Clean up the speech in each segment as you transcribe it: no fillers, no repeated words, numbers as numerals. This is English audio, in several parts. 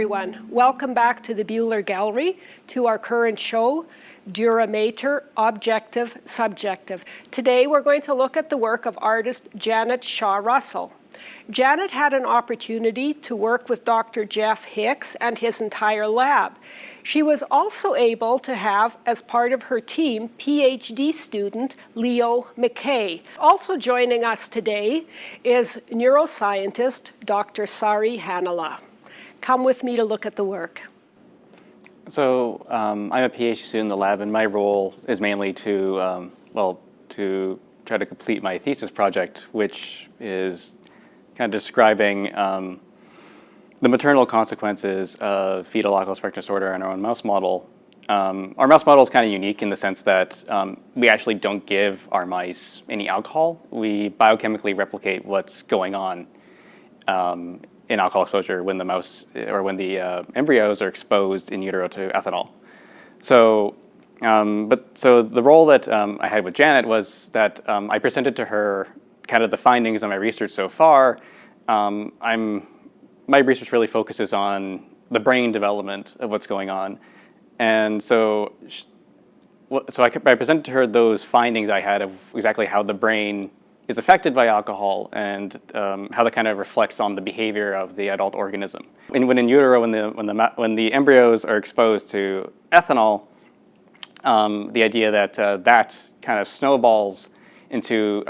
everyone. Welcome back to the Buhler Gallery, to our current show, Dura Mater, Objective, Subjective. Today we're going to look at the work of artist Janet Shaw Russell. Janet had an opportunity to work with Dr. Geoff Hicks and his entire lab. She was also able to have, as part of her team, Ph.D. student Leo McKay. Also joining us today is neuroscientist Dr. Sari Hannila. Come with me to look at the work. So I'm a PhD student in the lab, and my role is mainly to try to complete my thesis project, which is kind of describing the maternal consequences of fetal alcohol spectrum disorder in our own mouse model. Our mouse model is kind of unique in the sense that we actually don't give our mice any alcohol. We biochemically replicate what's going on in alcohol exposure when the mouse or when the embryos are exposed in utero to ethanol. So, so the role that I had with Janet was that I presented to her kind of the findings of my research so far. My research really focuses on the brain development of what's going on, and so I presented to her those findings I had of exactly how the brain is affected by alcohol and how that kind of reflects on the behavior of the adult organism. And when in utero, when the embryos are exposed to ethanol, the idea that that kind of snowballs into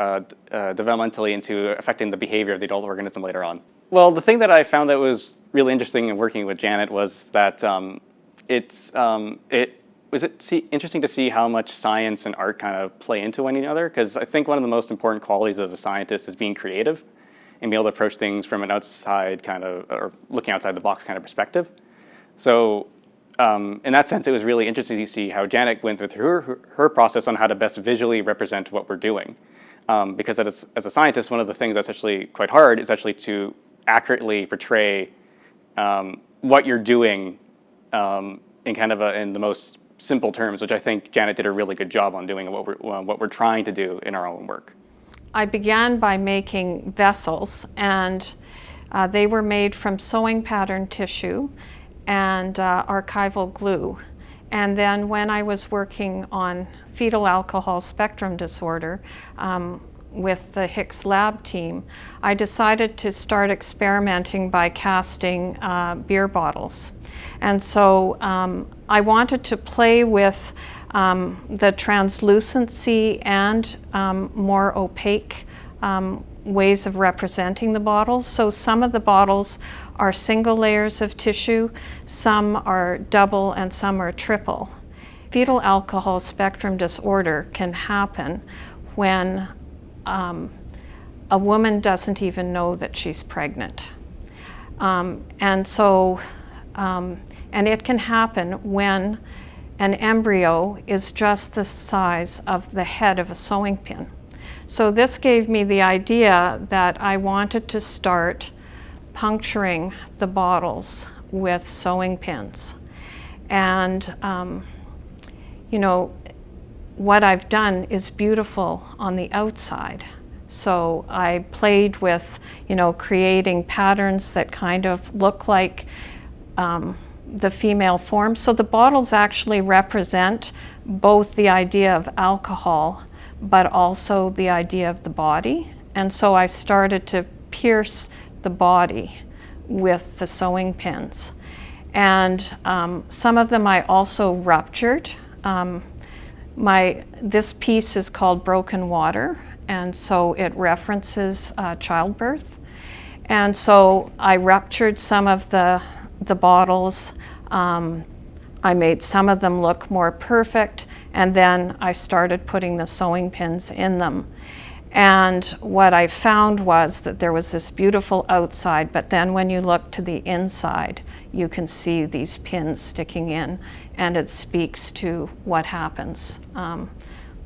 developmentally into affecting the behavior of the adult organism later on. Well, the thing that I found that was really interesting in working with Janet was that interesting to see how much science and art kind of play into one another, because I think one of the most important qualities of a scientist is being creative and being able to approach things from an outside kind of, or looking outside the box kind of perspective. So in that sense, it was really interesting to see how Janet went through her process on how to best visually represent what we're doing. Because as a scientist, one of the things that's actually quite hard is actually to accurately portray what you're doing in kind of in the most simple terms, which I think Janet did a really good job on doing, and what we're trying to do in our own work. I began by making vessels, and they were made from sewing pattern tissue and archival glue. And then when I was working on fetal alcohol spectrum disorder with the Hicks lab team, I decided to start experimenting by casting beer bottles. And so I wanted to play with the translucency and more opaque ways of representing the bottles. So some of the bottles are single layers of tissue, some are double, and some are triple. Fetal alcohol spectrum disorder can happen when a woman doesn't even know that she's pregnant. And it can happen when an embryo is just the size of the head of a sewing pin. So this gave me the idea that I wanted to start puncturing the bottles with sewing pins. And you know, what I've done is beautiful on the outside. So I played with, you know, creating patterns that kind of look like the female form. So the bottles actually represent both the idea of alcohol, but also the idea of the body. And so I started to pierce the body with the sewing pins. And some of them I also ruptured. This piece is called Broken Water, and so it references childbirth. And so I ruptured some of the bottles. I made some of them look more perfect, and then I started putting the sewing pins in them. And what I found was that there was this beautiful outside, but then when you look to the inside, you can see these pins sticking in, and it speaks to what happens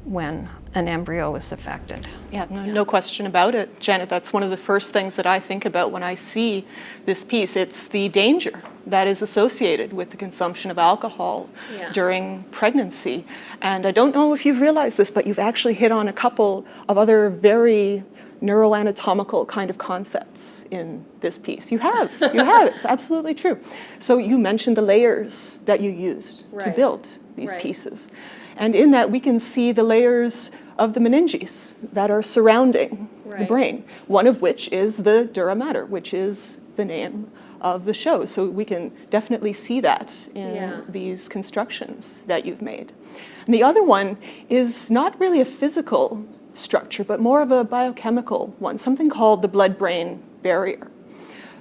when an embryo is affected. Yeah, no question about it. Janet, that's one of the first things that I think about when I see this piece. It's the danger that is associated with the consumption of alcohol during pregnancy. And I don't know if you've realized this, but you've actually hit on a couple of other very neuroanatomical kind of concepts in this piece. You have, it's absolutely true. So you mentioned the layers that you used to build these pieces. And in that we can see the layers of the meninges that are surrounding the brain, one of which is the dura mater, which is the name of the show. So we can definitely see that in these constructions that you've made. And the other one is not really a physical structure, but more of a biochemical one, something called the blood-brain barrier.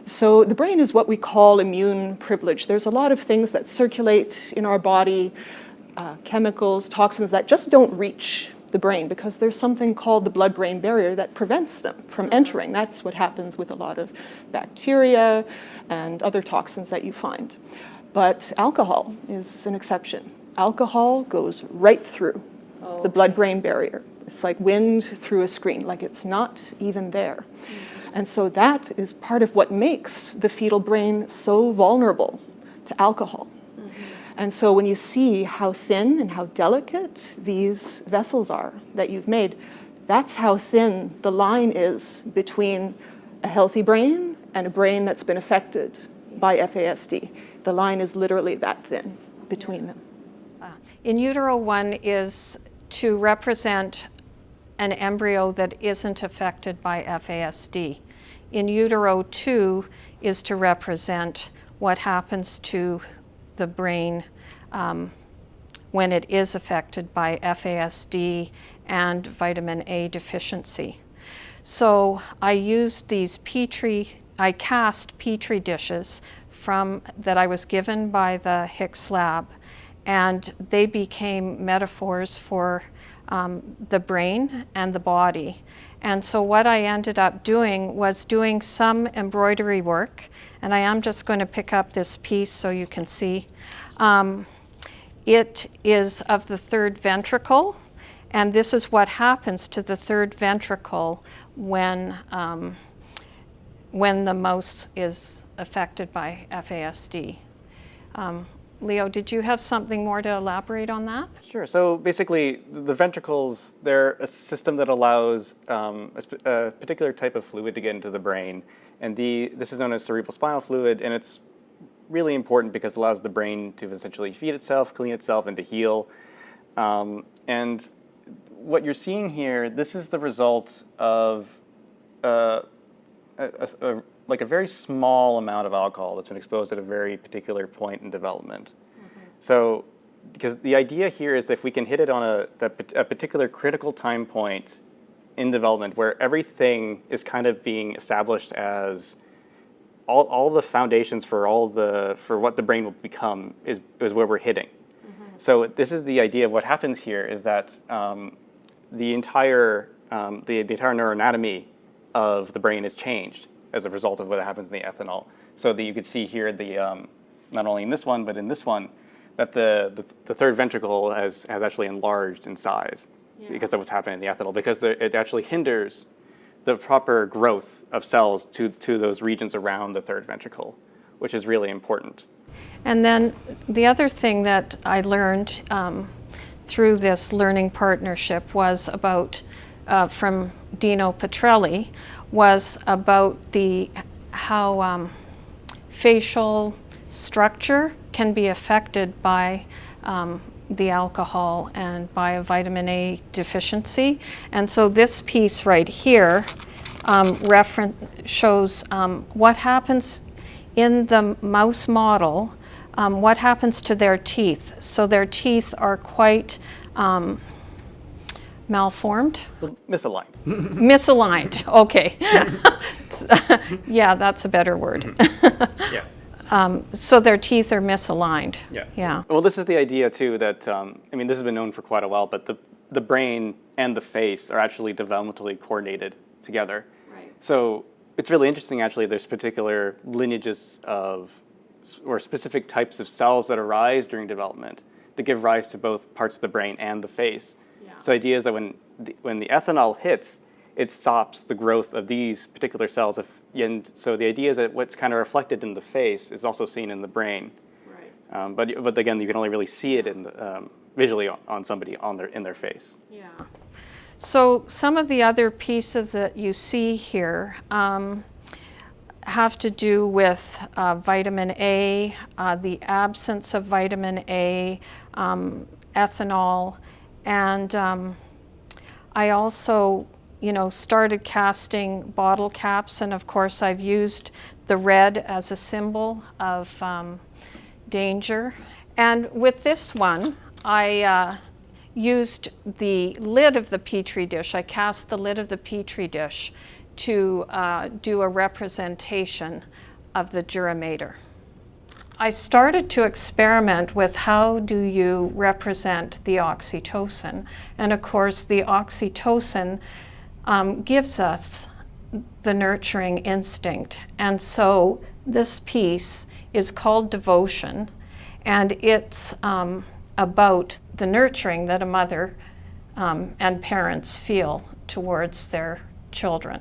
So the brain is what we call immune privileged. There's a lot of things that circulate in our body, chemicals, toxins that just don't reach the brain because there's something called the blood-brain barrier that prevents them from entering. That's what happens with a lot of bacteria and other toxins that you find. But alcohol is an exception. Alcohol goes right through the blood-brain barrier. It's like wind through a screen, like it's not even there. And so that is part of what makes the fetal brain so vulnerable to alcohol. And so when you see how thin and how delicate these vessels are that you've made, that's how thin the line is between a healthy brain and a brain that's been affected by FASD. The line is literally that thin between them. In utero 1 is to represent an embryo that isn't affected by FASD. In utero 2 is to represent what happens to the brain when it is affected by FASD and vitamin A deficiency. So I used these I cast Petri dishes that I was given by the Hicks lab, and they became metaphors for the brain and the body. And so what I ended up doing was doing some embroidery work, and I am just going to pick up this piece so you can see. It is of the third ventricle, and this is what happens to the third ventricle when the mouse is affected by FASD. Leo, did you have something more to elaborate on that? Sure. So basically, the ventricles, they're a system that allows a particular type of fluid to get into the brain. And this is known as cerebral spinal fluid, and it's really important because it allows the brain to essentially feed itself, clean itself, and to heal. And what you're seeing here, this is the result of like a very small amount of alcohol that's been exposed at a very particular point in development. So, because the idea here is that if we can hit it on a particular critical time point in development where everything is kind of being established as all the foundations for what the brain will become is where we're hitting. So this is the idea of what happens here is that the entire neuroanatomy of the brain is changed as a result of what happens in the ethanol. So that you could see here not only in this one but in this one that the third ventricle has actually enlarged in size because of what's happening in the ethanol, because it actually hinders the proper growth of cells to those regions around the third ventricle, which is really important. And then the other thing that I learned through this learning partnership was about, from Dino Petrelli, was about how facial structure can be affected by the alcohol and by a vitamin A deficiency. And so this piece right here shows what happens in the mouse model, what happens to their teeth. So their teeth are quite malformed? Misaligned. Misaligned, okay. Yeah, that's a better word. Yeah. So their teeth are misaligned. Yeah. Well, this is the idea too that this has been known for quite a while, but the brain and the face are actually developmentally coordinated together. Right. So it's really interesting. Actually, there's particular lineages or specific types of cells that arise during development that give rise to both parts of the brain and the face. Yeah. So the idea is that when the ethanol hits, it stops the growth of these particular cells. And so the idea is that what's kind of reflected in the face is also seen in the brain. Right. But again, you can only really see it visually on somebody in their face. Yeah. So some of the other pieces that you see here have to do with vitamin A, the absence of vitamin A, ethanol, and I also, started casting bottle caps, and of course I've used the red as a symbol of danger. And with this one, I used the lid of the Petri dish. I cast the lid of the Petri dish to do a representation of the Dura mater. I started to experiment with how do you represent the oxytocin. And of course, the oxytocin gives us the nurturing instinct. And so this piece is called Devotion, and it's about the nurturing that a mother and parents feel towards their children.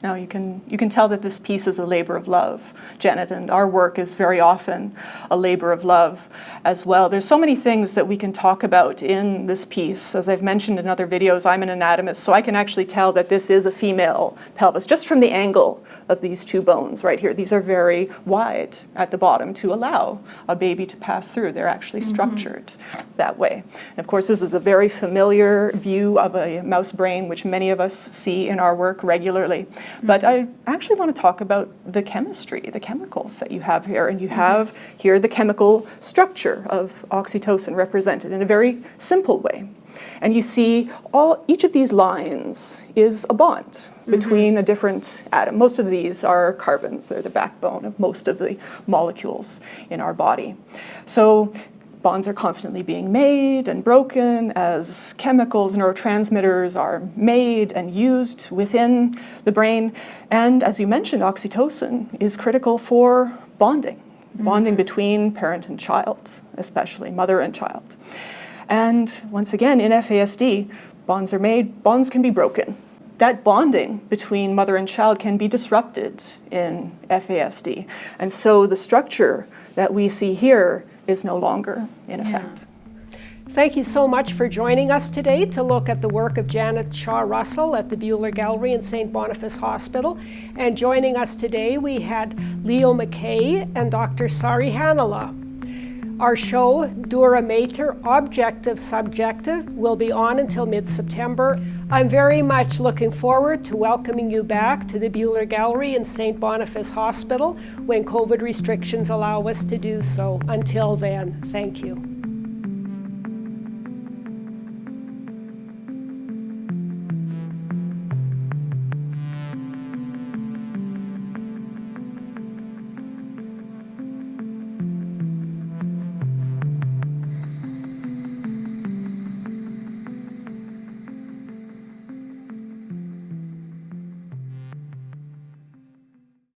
Now you can tell that this piece is a labor of love, Janet, and our work is very often a labor of love as well. There's so many things that we can talk about in this piece. As I've mentioned in other videos, I'm an anatomist, so I can actually tell that this is a female pelvis just from the angle of these two bones right here. These are very wide at the bottom to allow a baby to pass through. They're actually structured that way. And of course, this is a very familiar view of a mouse brain, which many of us see in our work regularly. But I actually want to talk about the chemistry, the chemicals that you have here. And you have here the chemical structure of oxytocin represented in a very simple way. And you see each of these lines is a bond between a different atom. Most of these are carbons. They're the backbone of most of the molecules in our body. So bonds are constantly being made and broken as chemicals, neurotransmitters are made and used within the brain. And as you mentioned, oxytocin is critical for bonding, bonding between parent and child, especially mother and child. And once again, in FASD, bonds are made, bonds can be broken. That bonding between mother and child can be disrupted in FASD. And so the structure that we see here is no longer in effect. Thank you so much for joining us today to look at the work of Janet Shaw Russell at the Buhler Gallery in St. Boniface Hospital. And joining us today, we had Leo McKay and Dr. Sari Hannila. Our show, Dura Mater, Objective Subjective, will be on until mid-September. I'm very much looking forward to welcoming you back to the Buhler Gallery in St. Boniface Hospital when COVID restrictions allow us to do so. Until then, thank you.